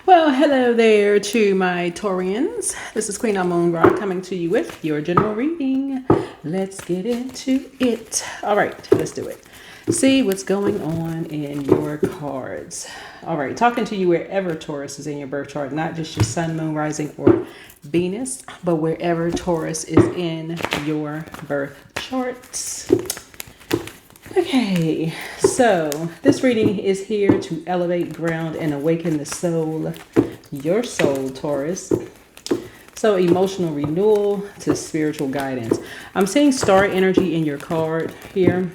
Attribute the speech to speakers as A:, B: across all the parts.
A: Well, hello there to my Taurians. This is Queen Moon Ra coming to you with your general reading. Let's get into it. All right, let's do it. See what's going on in your cards. All right, talking to you wherever Taurus is in your birth chart, not just your sun, moon, rising, or Venus, but wherever Taurus is in your birth charts. Okay, so this reading is here to elevate, ground, and awaken the soul, your soul, Taurus. So emotional renewal to spiritual guidance. I'm seeing star energy in your card here.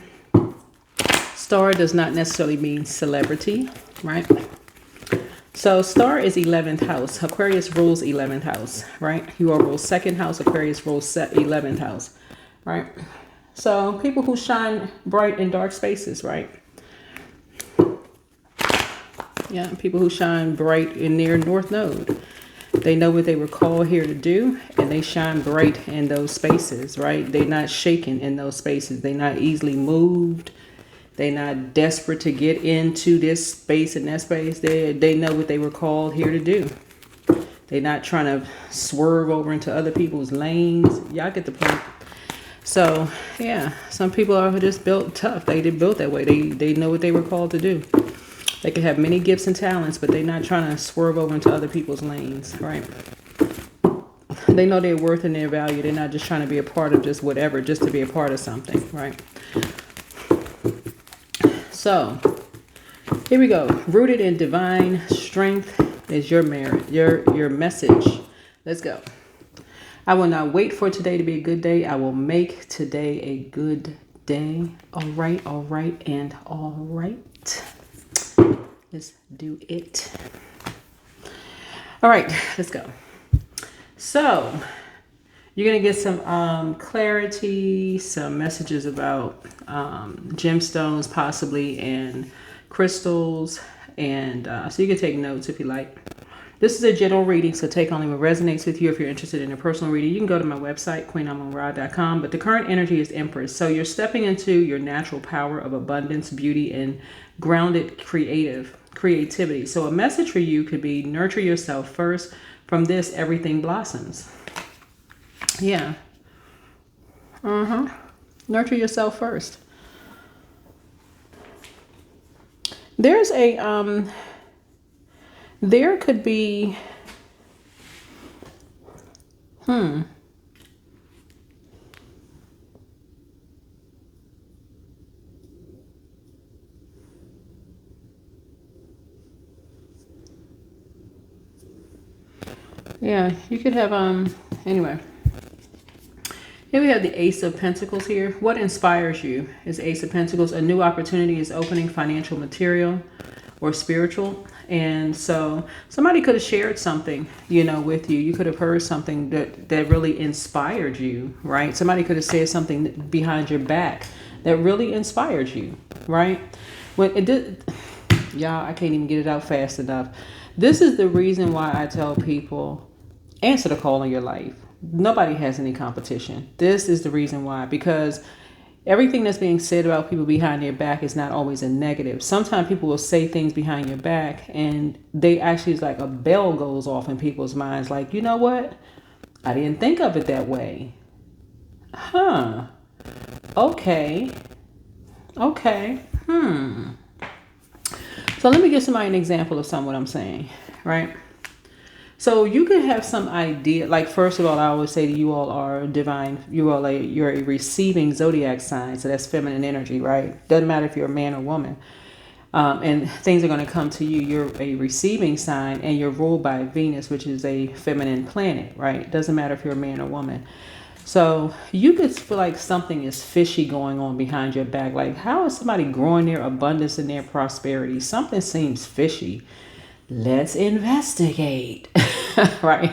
A: Star does not necessarily mean celebrity, right? So star is 11th house. Aquarius rules 11th house, right? You all rule 2nd house. Aquarius rules 11th house, right? So people who shine bright in dark spaces, right? Yeah, people who shine bright in near North Node. They know what they were called here to do, and they shine bright in those spaces, right? They're not shaken in those spaces. They're not easily moved. They're not desperate to get into this space and that space. They know what they were called here to do. They're not trying to swerve over into other people's lanes. Y'all get the point. So, yeah, some people are just built tough. They built that way. They know what they were called to do. They could have many gifts and talents, but they're not trying to swerve over into other people's lanes, right? They know their worth and their value. They're not just trying to be a part of just whatever, just to be a part of something, right? So, here we go. Rooted in divine strength is your merit, your message. Let's go. I will not wait for today to be a good day. I will make today a good day. All right, and all right. Let's do it. All right, let's go. So you're going to get some clarity, some messages about gemstones possibly, and crystals. And so you can take notes if you like. This is a general reading, so take only what resonates with you. If you're interested in a personal reading, you can go to my website, queenamonra.com. But the current energy is Empress. So you're stepping into your natural power of abundance, beauty, and grounded creativity. So a message for you could be nurture yourself first. From this, everything blossoms. Yeah. Nurture yourself first. There's a... There could be, yeah, you could have, anyway. Here we have the Ace of Pentacles here. What inspires you is Ace of Pentacles. A new opportunity is opening, financial, material, or spiritual. And so somebody could have shared something, with you. You could have heard something that really inspired you, right? Somebody could have said something behind your back that really inspired you, right? When it did, y'all, I can't even get it out fast enough. This is the reason why I tell people, answer the call in your life. Nobody has any competition. This is the reason why, because everything that's being said about people behind their back is not always a negative. Sometimes people will say things behind your back and they actually, it's like a bell goes off in people's minds. Like, you know what? I didn't think of it that way. Huh. Okay. So let me give somebody an example of what I'm saying, right? So you could have some idea, like, first of all, I always say that you all are divine. You're a receiving zodiac sign. So that's feminine energy, right? Doesn't matter if you're a man or woman. And things are going to come to you. You're a receiving sign and you're ruled by Venus, which is a feminine planet, right? Doesn't matter if you're a man or woman. So you could feel like something is fishy going on behind your back. Like, how is somebody growing their abundance and their prosperity? Something seems fishy. Let's investigate, right?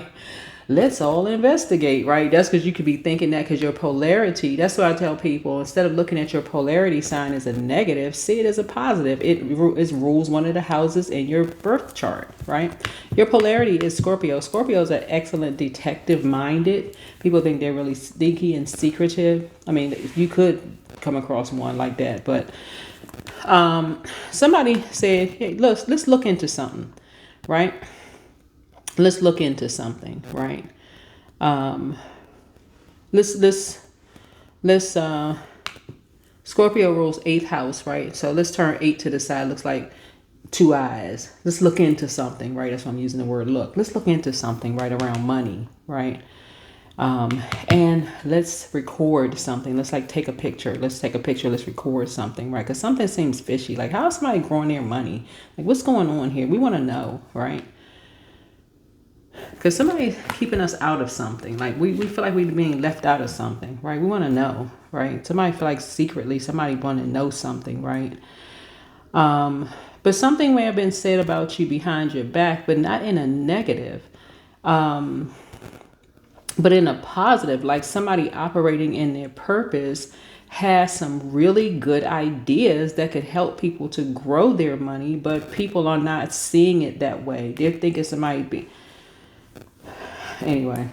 A: Let's all investigate, right? That's because you could be thinking that because your polarity, that's what I tell people. Instead of looking at your polarity sign as a negative, see it as a positive. It rules one of the houses in your birth chart, right? Your polarity is Scorpio. Scorpios are excellent detective-minded. People think they're really sneaky and secretive. I mean, you could come across one like that, but somebody said, hey, let's look into something, right? let's look into something, right? Um, let's Scorpio rules 8th house, right? So let's turn 8 to the side. Looks like 2 eyes. Let's look into something, right? That's why I'm using the word look. Let's look into something right around money, right? And let's record something. Let's like take a picture. Let's take a picture. Let's record something, right? Because something seems fishy. Like, how is somebody growing their money? Like, what's going on here? We want to know, right? Because somebody's keeping us out of something. Like, we feel like we're being left out of something, right? We want to know, right? Somebody feel like secretly somebody want to know something, right? But something may have been said about you behind your back, but not in a negative. But in a positive, like somebody operating in their purpose has some really good ideas that could help people to grow their money, but people are not seeing it that way. They're thinking somebody be. Anyway,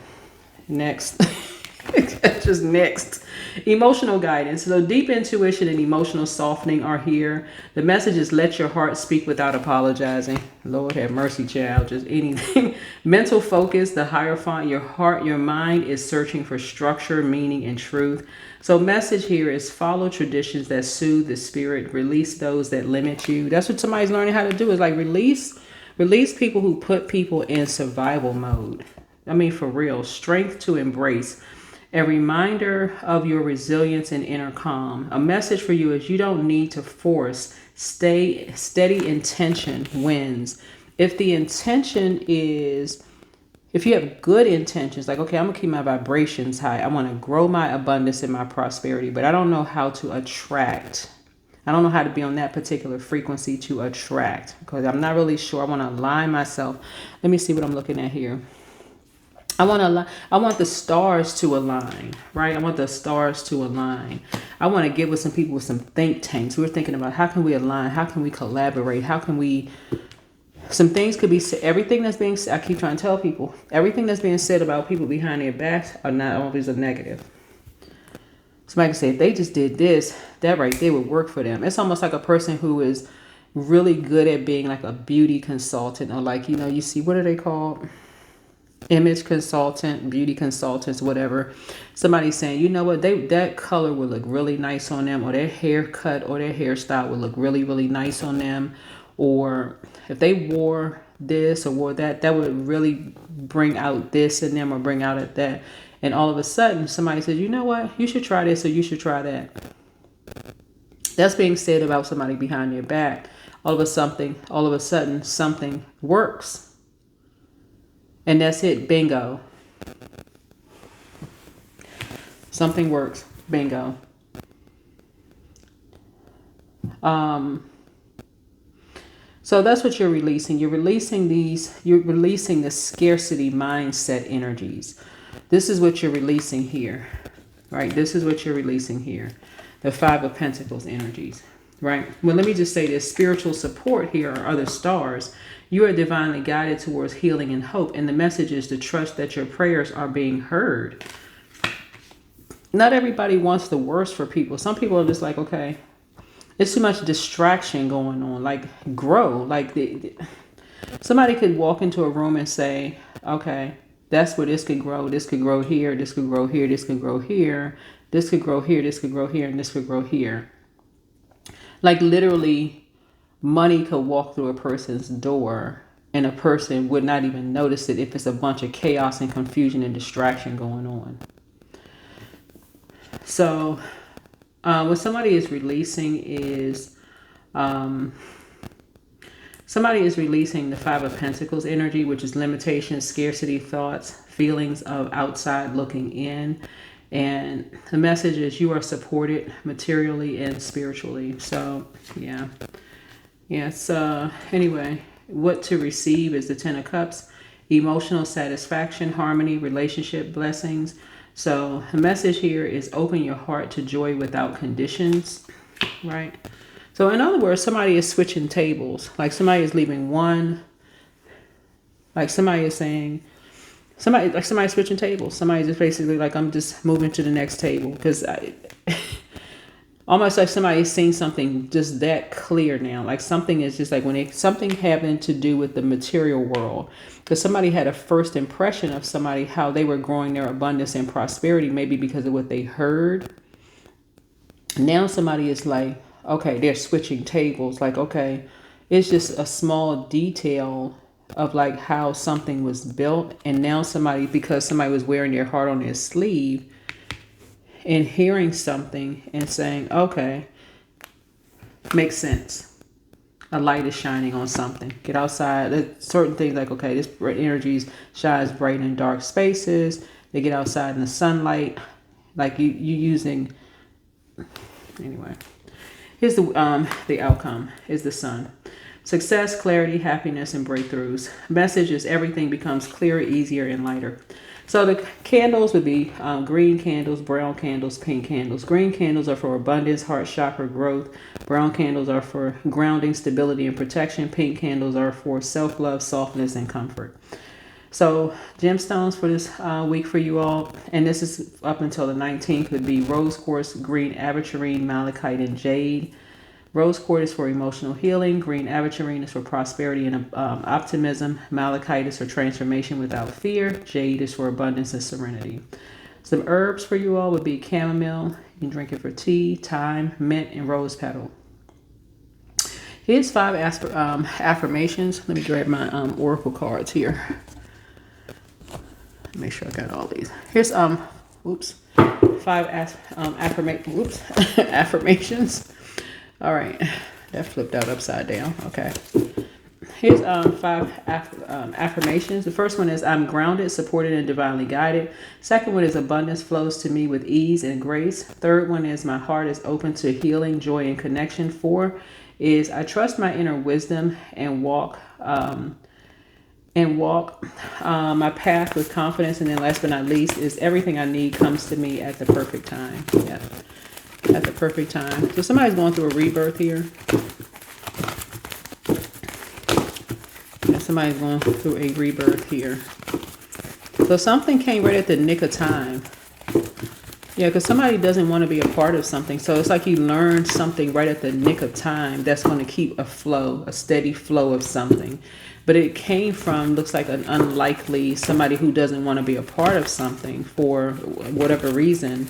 A: next. Just next. Emotional guidance. So deep intuition and emotional softening are here. The message is let your heart speak without apologizing. Lord have mercy, child. Just anything. Mental focus, the Hierophant, your heart, your mind is searching for structure, meaning, and truth. So message here is follow traditions that soothe the spirit. Release those that limit you. That's what somebody's learning how to do, is like release people who put people in survival mode. I mean, for real. Strength to embrace. A reminder of your resilience and inner calm. A message for you is you don't need to force. Steady intention wins. If the intention is, if you have good intentions, like, okay, I'm gonna keep my vibrations high. I want to grow my abundance and my prosperity, but I don't know how to attract. I don't know how to be on that particular frequency to attract, because I'm not really sure. I want to align myself. Let me see what I'm looking at here. I want the stars to align, right? I want the stars to align. I want to get with some people with some think tanks. We're thinking about how can we align? How can we collaborate? How can we, some things could be said. Everything that's being said, I keep trying to tell people, everything that's being said about people behind their backs are not always a negative. Somebody can say, if they just did this, that right there would work for them. It's almost like a person who is really good at being like a beauty consultant, or like, you know, you see, what are they called? Image consultant, beauty consultants, whatever. Somebody's saying, you know what, that color would look really nice on them, or their haircut or their hairstyle would look really, really nice on them. Or if they wore this or wore that, that would really bring out this in them or bring out that. And all of a sudden, somebody says, you know what, you should try this or you should try that. That's being said about somebody behind their back. All of a sudden, something works. And that's it. Bingo. Something works. Bingo. So that's what you're releasing. You're releasing the scarcity mindset energies. This is what you're releasing here, right? This is what you're releasing here. The 5 of Pentacles energies, right? Well, let me just say this. Spiritual support here are other stars. You are divinely guided towards healing and hope. And the message is to trust that your prayers are being heard. Not everybody wants the worst for people. Some people are just like, okay, it's too much distraction going on. Like, grow. Like, somebody could walk into a room and say, okay, that's where this could grow. This could grow here. This could grow here. This could grow here. This could grow here. This could grow here. And this could grow here. Like, literally, money could walk through a person's door and a person would not even notice it if it's a bunch of chaos and confusion and distraction going on. So what somebody is releasing is somebody is releasing the 5 of Pentacles energy, which is limitation, scarcity thoughts, feelings of outside looking in. And the message is you are supported materially and spiritually. So yeah. Yes. Anyway, what to receive is the 10 of Cups, emotional satisfaction, harmony, relationship, blessings. So the message here is open your heart to joy without conditions, right? So in other words, somebody is switching tables. Like somebody is leaving one, like somebody is saying, somebody's switching tables. Somebody's just basically like, I'm just moving to the next table because almost like somebody's seen something just that clear now. Like something is just like when something happened to do with the material world, because somebody had a first impression of somebody, how they were growing their abundance and prosperity, maybe because of what they heard. Now somebody is like, okay, they're switching tables. Like, okay, it's just a small detail of like how something was built. And now somebody, because somebody was wearing their heart on their sleeve and hearing something and saying, okay, makes sense. A light is shining on something. Get outside. There's certain things like, okay, this energy shines bright in dark spaces. They get outside in the sunlight. Like you using, anyway. Here's the outcome is the sun. Success, clarity, happiness, and breakthroughs. Message is everything becomes clearer, easier, and lighter. So the candles would be green candles, brown candles, pink candles. Green candles are for abundance, heart chakra growth. Brown candles are for grounding, stability, and protection. Pink candles are for self-love, softness, and comfort. So gemstones for this week for you all, and this is up until the 19th, would be rose quartz, green aventurine, malachite, and jade. Rose quartz is for emotional healing. Green aventurine is for prosperity and optimism. Malachite is for transformation without fear. Jade is for abundance and serenity. Some herbs for you all would be chamomile. You can drink it for tea, thyme, mint, and rose petal. Here's 5 affirmations. Let me grab my oracle cards here. Make sure I got all these. Here's 5 affirmations. All right, that flipped out upside down. Okay. Here's 5 affirmations. The first one is I'm grounded, supported, and divinely guided. Second one is abundance flows to me with ease and grace. Third one is my heart is open to healing, joy, and connection. 4 is I trust my inner wisdom and walk my path with confidence. And then last but not least is everything I need comes to me at the perfect time. Yeah, at the perfect time. So somebody's going through a rebirth here. Yeah, somebody's going through a rebirth here. So something came right at the nick of time. Yeah, because somebody doesn't want to be a part of something. So it's like you learned something right at the nick of time that's going to keep a steady flow of something. But it came from, looks like an unlikely, somebody who doesn't want to be a part of something for whatever reason.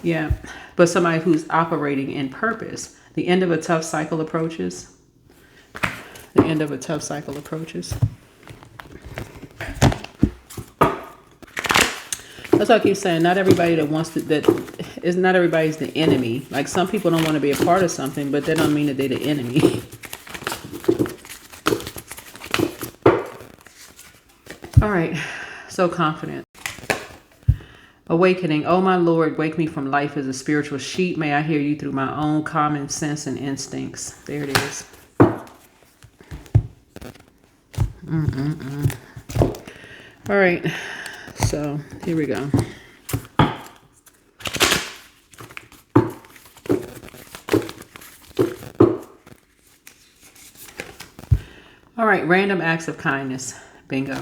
A: Yeah, but somebody who's operating in purpose. The end of a tough cycle approaches. The end of a tough cycle approaches. That's why I keep saying, not everybody not everybody's the enemy. Like some people don't want to be a part of something, but that don't mean that they're the enemy. All right, so confident. Awakening. Oh my Lord, wake me from life as a spiritual sheep. May I hear you through my own common sense and instincts. There it is. All right, so here we go. All right, random acts of kindness. Bingo.